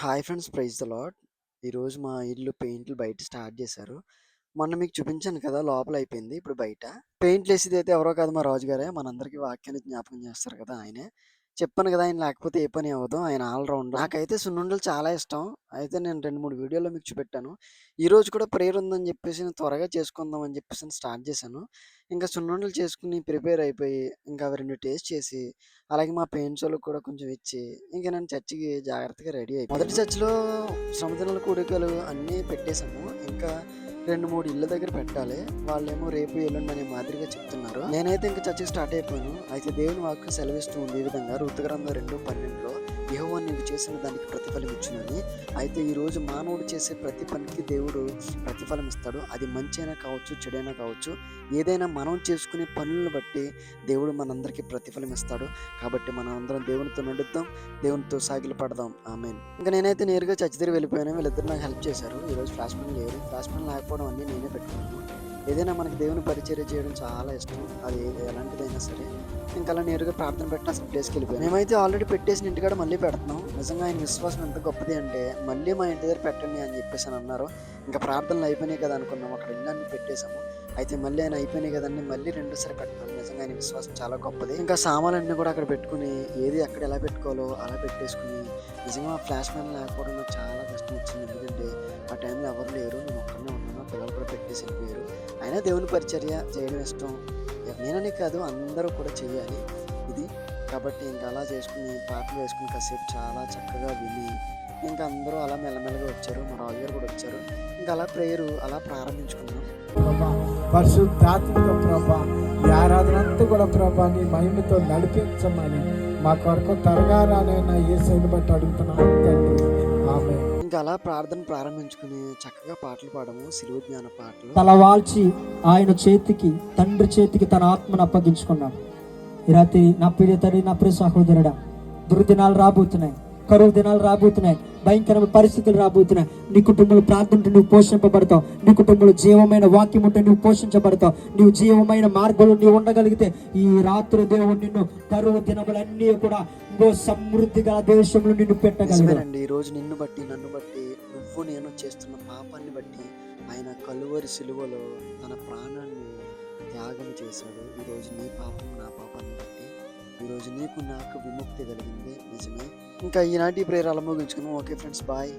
Hi friends, praise the lord. ఈరోజు మా ఇల్లు పెయింట్లు బయట స్టార్ట్ చేశారు. మొన్న మీకు చూపించాను కదా, లోపల అయిపోయింది. ఇప్పుడు బయట పెయింట్లు వేసేది అయితే ఎవరో కాదు, మా రాజుగారే. మనందరికీ వాక్యాన్ని జ్ఞాపకం చేస్తారు కదా ఆయనే. చెప్పాను కదా, ఆయన లేకపోతే ఏ పని అవ్వదు. ఆయన ఆల్ రౌండర్. నాకైతే సున్నుండలు చాలా ఇష్టం. అయితే నేను 2, 3 వీడియోలో మీకు చూపెట్టాను. ఈరోజు కూడా ప్రేయర్ ఉందని చెప్పేసి నేను త్వరగా చేసుకుందాం అని చెప్పేసి నేను స్టార్ట్ చేశాను. ఇంకా సున్నుండలు చేసుకుని ప్రిపేర్ అయిపోయి, ఇంకా అవి 2 టేస్ట్ చేసి, అలాగే మా పెయింట్సోళ్ళకి కూడా కొంచెం ఇచ్చి, ఇంక నేను చర్చికి జాగ్రత్తగా రెడీ అయిపోయాను. మొదటి చర్చిలో శ్రమదినాల కూడికలు అన్నీ పెట్టేశాము. ఇంకా 2, 3 ఇళ్ళ దగ్గర పెట్టాలి. వాళ్ళేమో రేపు ఎల్లుండి అనే మాదిరిగా చెప్తున్నారు. నేనైతే ఇంకా చర్చికి స్టార్ట్ అయిపోయాను. అయితే దేవుని వాక్యం సెలవిస్తూ ఉంది ఈ విధంగా, రూతు గ్రంథం 2:12లో, యెహోవా నీవు చేసిన దానికి ప్రతిఫలం ఇచ్చునని. అయితే ఈరోజు మానవుడు చేసే ప్రతి పనికి దేవుడు ప్రతిఫలం ఇస్తాడు. అది మంచి అయినా కావచ్చు, చెడైనా కావచ్చు. ఏదైనా మనం చేసుకునే పనులను బట్టి దేవుడు మనందరికీ ప్రతిఫలం ఇస్తాడు. కాబట్టి మనం అందరం దేవునితో నడుద్దాం, దేవునితో సాగిలు పడదాం. ఆమేన్. ఇంకా నేనైతే నేరుగా చర్చి దగ్గర వెళ్ళిపోయాను. వీళ్ళిద్దరు నాకు హెల్ప్ చేశారు. ఈరోజు ఫ్లాష్ మ్యాన్ లేరు. ఫ్లాష్ మ్యాన్ లేకపోవడం అన్నీ నేనే పెట్టుకున్నాను. ఏదైనా మనకి దేవుని పరిచర్య చేయడం చాలా ఇష్టం. అది ఎలాంటిదైనా సరే. ఇంకా అలా నేరుగా ప్రార్థన పెట్టాల్సిన ప్లేస్కి వెళ్ళిపోయాను. మేమైతే ఆల్రెడీ పెట్టేసిన ఇంటికాడ మళ్ళీ పెడుతున్నాం. నిజంగా ఆయన విశ్వాసం ఎంత గొప్పది అంటే, మళ్ళీ మా ఇంటి దగ్గర పెట్టండి అని చెప్పేసి అని అన్నారు. ఇంకా ప్రార్థనలు అయిపోయినాయి కదా అనుకున్నాం. అక్కడ ఇళ్ళన్నీ పెట్టేశాము. అయితే మళ్ళీ ఆయన అయిపోయినాయి కదండి, మళ్ళీ రెండోసారి పెట్టాం. నిజంగా ఆయన విశ్వాసం చాలా గొప్పది. ఇంకా సామాన్లన్నీ కూడా అక్కడ పెట్టుకుని, ఏది ఎక్కడ ఎలా పెట్టుకోవాలో అలా పెట్టేసుకుని, నిజంగా ఆ ఫ్లాష్ మ్యాన్ లేకపోవడం నాకు చాలా కష్టం వచ్చింది. ఎందుకంటే ఆ టైంలో ఎవరు లేరు, నేను ఒక్కనే ఉన్నాను. పిల్లలు కూడా పెట్టేసి వెళ్ళిపోయారు. అయినా దేవుని పరిచర్య చేయడం ఇష్టం. నేనని కాదు, అందరూ కూడా చేయాలి ఇది. కాబట్టి ఇంకా అలా చేసుకుని, పాటలు వేసుకుని కాసేపు చాలా చక్కగా విని, ఇంకా అందరూ అలా మెల్లమెల్లగా వచ్చారు. మా రాజుగారు కూడా వచ్చారు. ఇంకా అలా ప్రేయరు అలా ప్రారంభించుకున్నాం. ప్రభా, పరిశుద్ధాత్మక ప్రభా, ఈ ఆరాధన అంతా కూడా ప్రభా నీ మహిమతో నడిపించమని మా కొరకు త్వరగా రానైనా యేసుని బట్టి అడుగుతున్నాను తండ్రి. ఆమేన్. ఇంకా అలా ప్రార్థన ప్రారంభించుకుని చక్కగా పాటలు పాడము, సిలువ జ్ఞాన పాటలు. తలవాల్చి ఆయన చేతికి, తండ్రి చేతికి తన ఆత్మను అప్పగించుకున్నాడు. ఈ రాత్రి నా ప్రియ తండ్రి, నా ప్రియ సహోదరుడా, దుర్దినాలు రాబోతున్నాయి, కరువు దినాలు రాబోతున్నాయి, భయంకరమైన పరిస్థితులు రాబోతున్నాయి. నీ కుటుంబంలో ప్రార్థన ఉంటే నువ్వు పోషింపబడతావు. నీ కుటుంబంలో జీవమైన వాక్యం ఉంటే నువ్వు పోషించబడతావు. నువ్వు జీవమైన మార్గంలో నీవు ఉండగలిగితే ఈ రాత్రి దేవుడు నిన్ను కరువు దినములన్నీ కూడా సమృద్ధిగా దేశంలో నిన్ను పెట్టగలరు. ఈ రోజు నిన్ను బట్టి, నన్ను బట్టి, నువ్వు నేను చేస్తున్న పాపాన్ని బట్టి ఆయన కలువరి సిలువలో తన ప్రాణాన్ని త్యాగం చేశాడు. ఈరోజు నీ పాపం, నా పాపాన్ని బట్టి ఈరోజు నీకు నాకు విముక్తి కలిగింది. నిజమే. ఇంకా ఈనాటి ప్రేయర్ అలా ముగించుకున్నాం. Okay friends, bye.